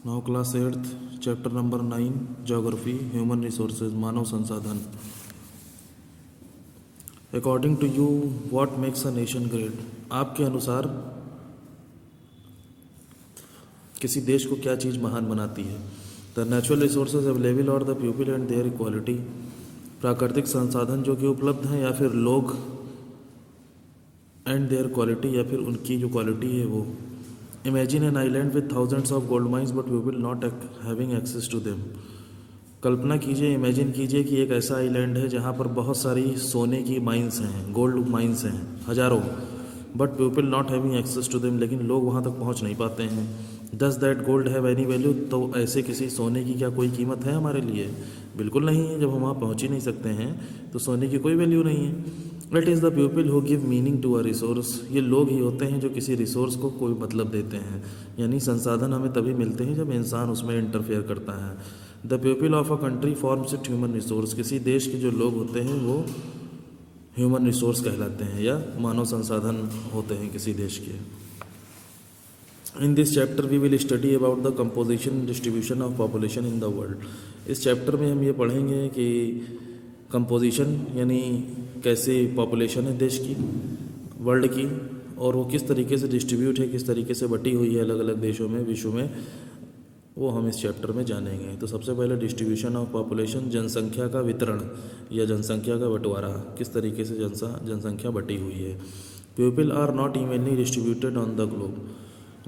Now class 8th chapter number 9 geography human resources मानव संसाधन। According to you what makes a nation great, आपके अनुसार किसी देश को क्या चीज़ महान बनाती है। द नेचुरल रिसोर्सेज अवेलेबल और the people and their equality, प्राकृतिक संसाधन जो कि उपलब्ध हैं या फिर लोग एंड देयर क्वालिटी या फिर उनकी जो क्वालिटी है वो। Imagine an island with thousands of gold mines but people not having access to them. कल्पना कीजिए, इमेजिन कीजिए कि एक ऐसा आइलैंड है जहाँ पर बहुत सारी सोने की माइंस हैं, गोल्ड माइंस हैं हजारों, but people not having access to them, लेकिन लोग वहाँ तक पहुँच नहीं पाते हैं। Does that gold have any value, तो ऐसे किसी सोने की क्या कोई कीमत है हमारे लिए? बिल्कुल नहीं है। जब हम वहाँ पहुँच ही नहीं सकते हैं तो सोने की कोई वैल्यू नहीं है। It is the people who give meaning to a resource, ये लोग ही होते हैं जो किसी रिसोर्स को कोई मतलब देते हैं। यानी संसाधन हमें तभी मिलते हैं जब इंसान उसमें इंटरफेयर करता है। The people of a country forms it human resource, किसी देश के जो लोग होते हैं वो ह्यूमन रिसोर्स कहलाते हैं या मानव संसाधन होते हैं किसी देश के। In this chapter we will study about the composition distribution of population in the world. इस चैप्टर में हम ये पढ़ेंगे कि कंपोजिशन यानी कैसे पॉपुलेशन है देश की, वर्ल्ड की, और वो किस तरीके से डिस्ट्रीब्यूट है, किस तरीके से बटी हुई है अलग अलग देशों में, विश्व में, वो हम इस चैप्टर में जानेंगे। तो सबसे पहले डिस्ट्रीब्यूशन ऑफ पॉपुलेशन, जनसंख्या का वितरण या जनसंख्या का बंटवारा, किस तरीके से जनसंख्या बटी हुई है। People are not evenly distributed on the globe,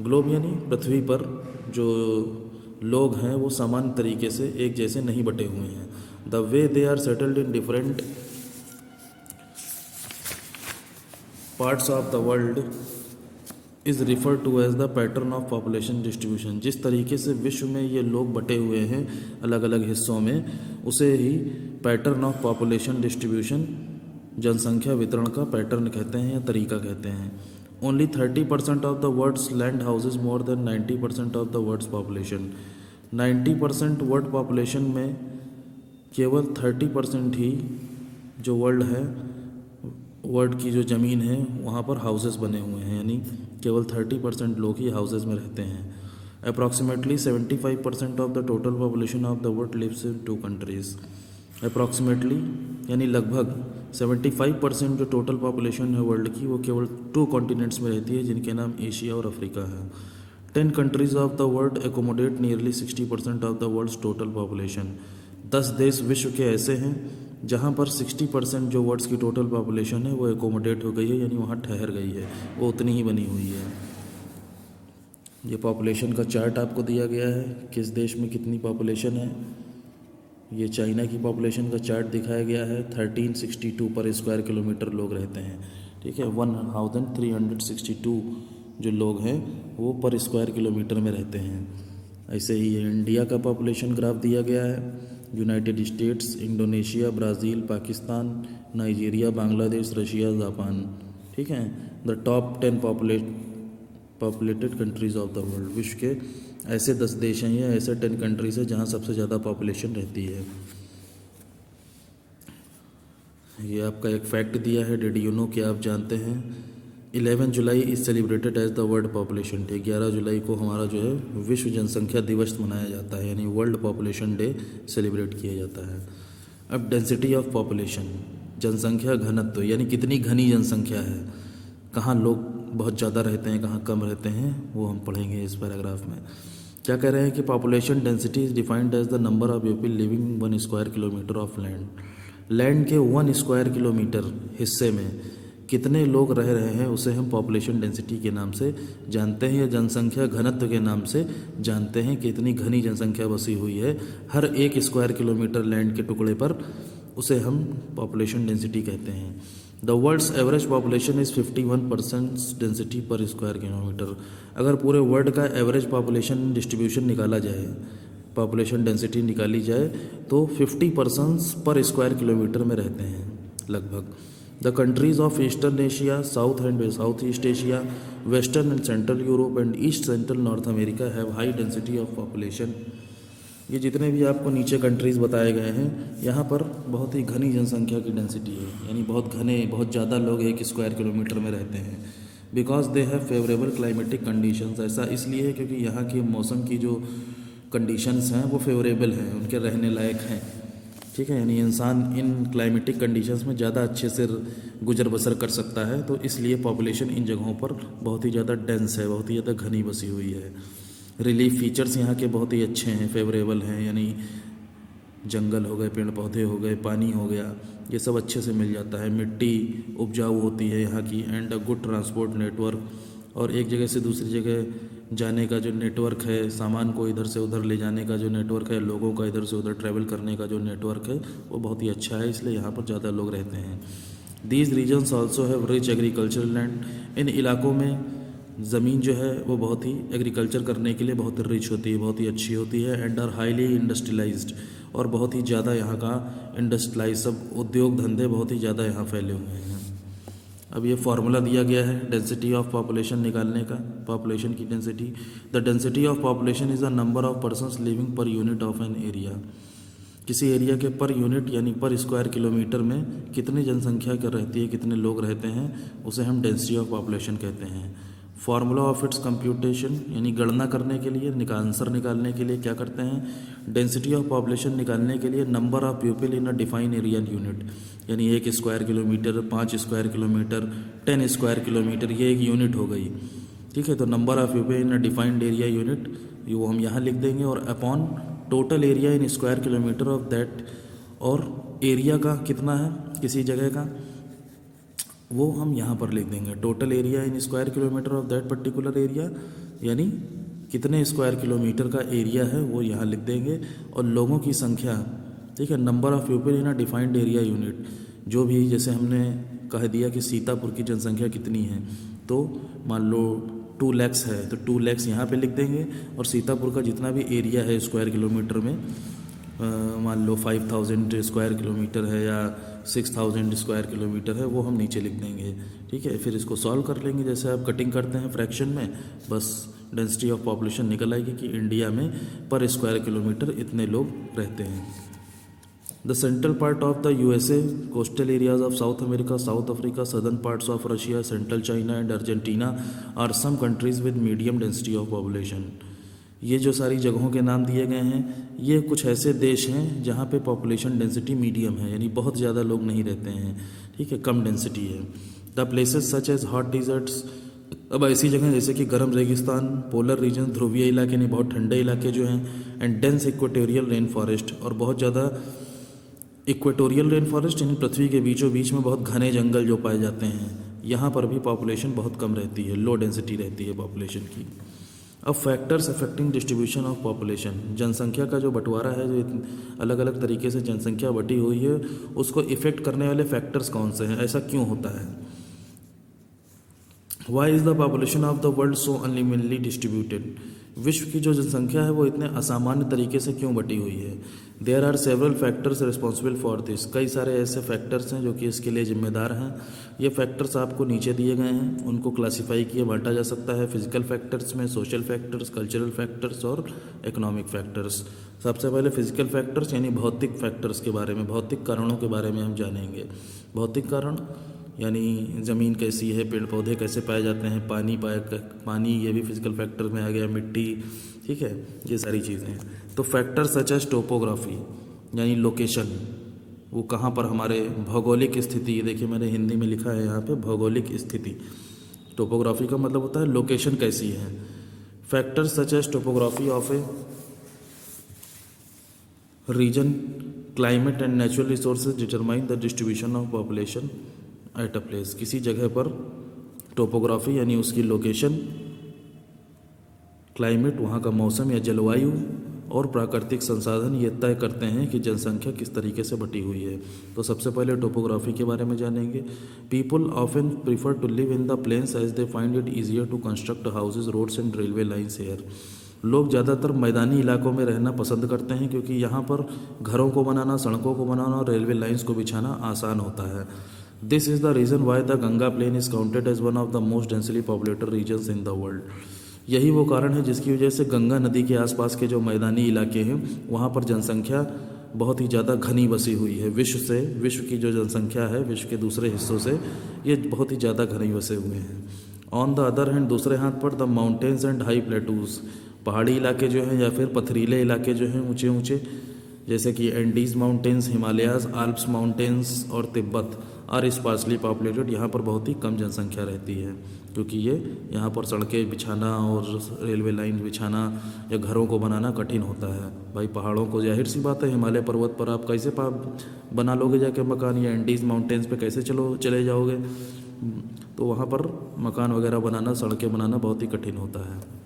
globe यानी पृथ्वी पर जो लोग हैं वो समान तरीके से एक जैसे नहीं बटे हुए हैं। The way they are settled in different parts of the world is refer to as the pattern of population distribution. जिस तरीके से विश्व में ये लोग बटे हुए हैं अलग अलग हिस्सों में, उसे ही पैटर्न ऑफ पॉपुलेशन डिस्ट्रीब्यूशन, जनसंख्या वितरण का पैटर्न कहते हैं या तरीका कहते हैं। Only 30% of the world's land houses more than 90% of the world's population. 90% world population में केवल 30% ही जो वर्ल्ड है, वर्ल्ड की जो ज़मीन है वहाँ पर हाउसेस बने हुए हैं, यानी केवल 30% लोग ही हाउसेस में रहते हैं। Approximately 75% of the total population of the world lives in 2 countries. Approximately यानी लगभग 75% जो टोटल पॉपुलेशन है वर्ल्ड की वो केवल 2 कॉन्टिनेंट्स में रहती है, जिनके नाम एशिया और अफ्रीका है। 10 countries of the world accommodate nearly 60% of the world's total population. 10 देश विश्व के ऐसे हैं जहाँ पर 60% जो वर्ल्ड्स की टोटल पॉपुलेशन है वो एकोमोडेट हो गई है, यानी वहाँ ठहर गई है, वो उतनी ही बनी हुई है। ये पॉपुलेशन का चार्ट आपको दिया गया है, किस देश में कितनी पॉपुलेशन है। ये चाइना की पॉपुलेशन का चार्ट दिखाया गया है। 1362 पर स्क्वायर किलोमीटर लोग रहते हैं, ठीक है। 1362 जो लोग हैं वो पर स्क्वायर किलोमीटर में रहते हैं। ऐसे ही इंडिया का पॉपुलेशन ग्राफ दिया गया है। United states, Indonesia, Brazil, Pakistan, Nigeria, Bangladesh, Russia, Japan, ठीक है। The top 10 populated countries of the world, विश्व के ऐसे 10 देश हैं या ऐसे 10 कंट्रीज़ हैं जहाँ सबसे ज़्यादा पॉपुलेशन रहती है। ये आपका एक फैक्ट दिया है, डिड यू नो, क्या आप जानते हैं 11 July is celebrated as the world population day. 11 जुलाई को हमारा जो है विश्व जनसंख्या दिवस मनाया जाता है, यानी वर्ल्ड पॉपुलेशन डे सेलिब्रेट किया जाता है। अब डेंसिटी ऑफ पॉपुलेशन, जनसंख्या घनत्व, यानी कितनी घनी जनसंख्या है, कहाँ लोग बहुत ज़्यादा रहते हैं, कहाँ कम रहते हैं, वो हम पढ़ेंगे इस पैराग्राफ में। क्या कह रहे हैं कि population density is defined as the number of people living 1 square kilometre of land के 1 स्क्वायर किलोमीटर हिस्से में कितने लोग रह रहे हैं उसे हम पॉपुलेशन डेंसिटी के नाम से जानते हैं, या जनसंख्या घनत्व के नाम से जानते हैं कि इतनी घनी जनसंख्या बसी हुई है हर 1 स्क्वायर किलोमीटर लैंड के टुकड़े पर, उसे हम पॉपुलेशन डेंसिटी कहते हैं। The world's average population is 51% density per square kilometre. अगर पूरे वर्ल्ड का एवरेज पॉपुलेशन डिस्ट्रीब्यूशन निकाला जाए, पॉपुलेशन डेंसिटी निकाली जाए, तो 50% पर स्क्वायर किलोमीटर में रहते हैं लगभग। The countries of eastern Asia, south and south east Asia, western and central Europe and east central north America have high density of population. ये जितने भी आपको नीचे कंट्रीज़ बताए गए हैं, यहाँ पर बहुत ही घनी जनसंख्या की डेंसिटी है, यानी बहुत घने, बहुत ज़्यादा लोग 1 स्क्वायर किलोमीटर में रहते हैं। Because they have favourable climatic conditions, ऐसा इसलिए है क्योंकि यहाँ के मौसम की जो कंडीशंस हैं वो फेवरेबल हैं, उनके रहने लायक हैं, ठीक है। यानी इंसान इन क्लाइमेटिक कंडीशंस में ज़्यादा अच्छे से गुजर बसर कर सकता है, तो इसलिए पॉपुलेशन इन जगहों पर बहुत ही ज़्यादा डेंस है, बहुत ही ज़्यादा घनी बसी हुई है। रिलीफ फीचर्स यहाँ के बहुत ही अच्छे हैं, फेवरेबल हैं, यानी जंगल हो गए, पेड़ पौधे हो गए, पानी हो गया, ये सब अच्छे से मिल जाता है। मिट्टी उपजाऊ होती है यहाँ की, and a good transport network, और एक जगह से दूसरी जगह जाने का जो नेटवर्क है, सामान को इधर से उधर ले जाने का जो नेटवर्क है, लोगों का इधर से उधर ट्रैवल करने का जो नेटवर्क है, वो बहुत ही अच्छा है, इसलिए यहाँ पर ज़्यादा लोग रहते हैं। These reasons also have rich agricultural land. इन इलाकों में ज़मीन जो है वो बहुत ही एग्रीकल्चर करने के लिए बहुत रिच होती है, बहुत ही अच्छी होती है, एंड आर हाईली इंडस्ट्रियलाइज्ड, और बहुत ही ज़्यादा यहाँ का इंडस्ट्रियलाइज, सब उद्योग धंधे बहुत ही ज़्यादा यहाँ फैले हुए हैं। अब ये फार्मूला दिया गया है डेंसिटी ऑफ पॉपुलेशन निकालने का, पॉपुलेशन की density. The density of population is the number of persons living per unit of an area. किसी एरिया के पर यूनिट यानी पर स्क्वायर किलोमीटर में कितनी जनसंख्या कर रहती है, कितने लोग रहते हैं, उसे हम डेंसिटी ऑफ पॉपुलेशन कहते हैं। फार्मूला ऑफ इट्स कंप्यूटेशन, यानी गणना करने के लिए, आंसर निकालने के लिए क्या करते हैं, डेंसिटी ऑफ पॉपुलेशन निकालने के लिए number of people in a define area unit, यानी 1 square kilometre, 5 square kilometre, 10 square kilometre, ये एक यूनिट हो गई, ठीक है। तो number of people in a defined area unit, वो हम यहाँ लिख देंगे, और upon total area in square kilometre of that, और एरिया का कितना है किसी जगह का, वो हम यहाँ पर लिख देंगे। Total area in square kilometre of that particular area, यानी कितने स्क्वायर किलोमीटर का एरिया है वो यहाँ लिख देंगे, और लोगों की संख्या, ठीक है, number of people in a defined area unit, जो भी, जैसे हमने कह दिया कि सीतापुर की जनसंख्या कितनी है, तो मान लो 2 लाख है, तो 2 लाख यहाँ पे लिख देंगे, और सीतापुर का जितना भी एरिया है स्क्वायर किलोमीटर में, मान लो 5000 स्क्वायर किलोमीटर है या 6000 स्क्वायर किलोमीटर है, वो हम नीचे लिख देंगे, ठीक है। फिर इसको सॉल्व कर लेंगे, जैसे आप कटिंग करते हैं फ्रैक्शन में, बस डेंसिटी ऑफ पॉपुलेशन निकल आएगी कि इंडिया में पर स्क्वायर किलोमीटर इतने लोग रहते हैं। The central part of the USA, coastal areas of South America, South Africa, southern parts of Russia, central China and Argentina are some countries with medium density of population. ये जो सारी जगहों के नाम दिए गए हैं, ये कुछ ऐसे देश हैं जहाँ पे पॉपुलेशन डेंसिटी मीडियम है, यानी बहुत ज़्यादा लोग नहीं रहते हैं, ठीक है, कम डेंसिटी है। The places such as hot deserts, अब ऐसी जगह जैसे कि गर्म रेगिस्तान, पोलर रीजन, ध्रुवीय इलाके, यानी बहुत ठंडे इलाके जो हैं, and dense equatorial rain forest, और बहुत ज़्यादा इक्वेटोरियल रेन फॉरेस्ट, यानी पृथ्वी के बीचों बीच में बहुत घने जंगल जो पाए जाते हैं, यहाँ पर भी पॉपुलेशन बहुत कम रहती है, लो डेंसिटी रहती है पॉपुलेशन की। अब factors affecting distribution of population, जनसंख्या का जो बंटवारा है, जो अलग अलग तरीके से जनसंख्या बटी हुई है, उसको इफेक्ट करने वाले फैक्टर्स कौन से हैं, ऐसा क्यों होता है। Why is the population of the world so unevenly distributed, विश्व की जो जनसंख्या है वो इतने असामान्य तरीके से क्यों बटी हुई है। There are several factors responsible for this, कई सारे ऐसे फैक्टर्स हैं जो कि इसके लिए जिम्मेदार हैं। ये फैक्टर्स आपको नीचे दिए गए हैं, उनको क्लासीफाई किए बांटा जा सकता है फिजिकल फैक्टर्स में, सोशल फैक्टर्स, कल्चरल फैक्टर्स और इकोनॉमिक फैक्टर्स। सबसे पहले फिजिकल फैक्टर्स यानी भौतिक फैक्टर्स के बारे में, भौतिक कारणों के बारे में हम जानेंगे। भौतिक कारण यानी ज़मीन कैसी है, पेड़ पौधे कैसे पाए जाते हैं, पानी ये भी फिजिकल फैक्टर में आ गया, मिट्टी, ठीक है, ये सारी चीज़ें। तो फैक्टर सच एज टोपोग्राफी यानी लोकेशन, वो कहाँ पर हमारे भौगोलिक स्थिति, ये देखिए मैंने हिंदी में लिखा है यहाँ पे भौगोलिक स्थिति, टोपोग्राफी का मतलब होता है लोकेशन कैसी है। Factor such as topography of a region, climate and natural resources determine the distribution of population at a place. किसी जगह पर टोपोग्राफी यानी उसकी लोकेशन, क्लाइमेट वहाँ का मौसम या जलवायु, और प्राकृतिक संसाधन ये तय करते हैं कि जनसंख्या किस तरीके से बटी हुई है। तो सबसे पहले टोपोग्राफी के बारे में जानेंगे। People often prefer to live in the plains as they find it easier to construct houses, roads and railway lines here. लोग ज़्यादातर मैदानी इलाकों में रहना पसंद करते हैं क्योंकि यहाँ पर घरों को बनाना, सड़कों को बनाना और रेलवे लाइन्स को बिछाना आसान होता है। This is the reason why the Ganga plain is counted as one of the most densely populated regions in the world. यही वो कारण है जिसकी वजह से गंगा नदी के आसपास के जो मैदानी इलाके हैं वहाँ पर जनसंख्या बहुत ही ज़्यादा घनी बसी हुई है। विश्व की जो जनसंख्या है विश्व के दूसरे हिस्सों से ये बहुत ही ज़्यादा घनी बसे हुए हैं। ऑन द अदर हैंड, दूसरे हाथ पर the mountains and high plateaus, पहाड़ी इलाके जो हैं या फिर पथरीले इलाके जो हैं ऊंचे ऊंचे, जैसे कि Andes mountains, Himalayas, Alps mountains और तिब्बत आर स्पार्सली पॉपुलेटेड। यहाँ पर बहुत ही कम जनसंख्या रहती है, क्योंकि ये यहाँ पर सड़कें बिछाना और रेलवे लाइन बिछाना या घरों को बनाना कठिन होता है। भाई पहाड़ों को जाहिर सी बात है, हिमालय पर्वत पर आप कैसे बना लोगे जाके मकान, या एंडीज माउंटेन्स पे कैसे चले जाओगे। तो वहाँ पर मकान वगैरह बनाना, सड़कें बनाना बहुत ही कठिन होता है।